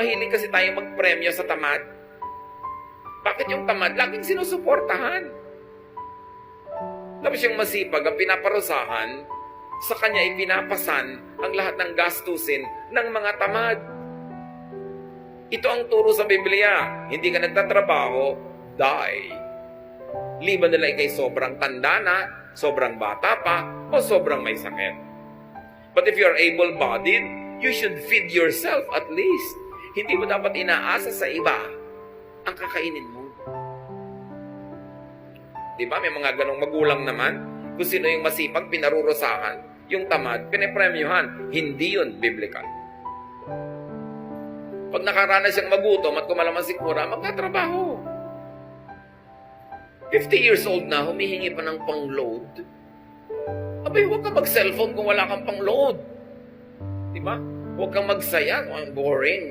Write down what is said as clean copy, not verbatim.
mahilig kasi tayo magpremyo sa tamad? Bakit yung tamad laging sinusuportahan? Tapos yung masipag ang pinaparusahan, sa kanya ipinapasan ang lahat ng gastusin ng mga tamad. Ito ang turo sa Biblia. Hindi ka nagtatrabaho, die. Liban nila ikay sobrang tanda na, sobrang bata pa, o sobrang may sakit. But if you're able-bodied, you should feed yourself at least. Hindi mo dapat inaasa sa iba ang kakainin mo. Diba? May mga ganong magulang naman. Kung sino yung masipag, pinarurusahan. Yung tamad, pinipremyuhan. Hindi yun biblical. Pag nakaranas siyang magutom at kumalaman si Kura, magtatrabaho. 50 years old na, humihingi pa ng pang-load. Abay, huwag kang mag-cellphone kung wala kang pang-load. Diba? Huwag kang magsaya kung ang boring.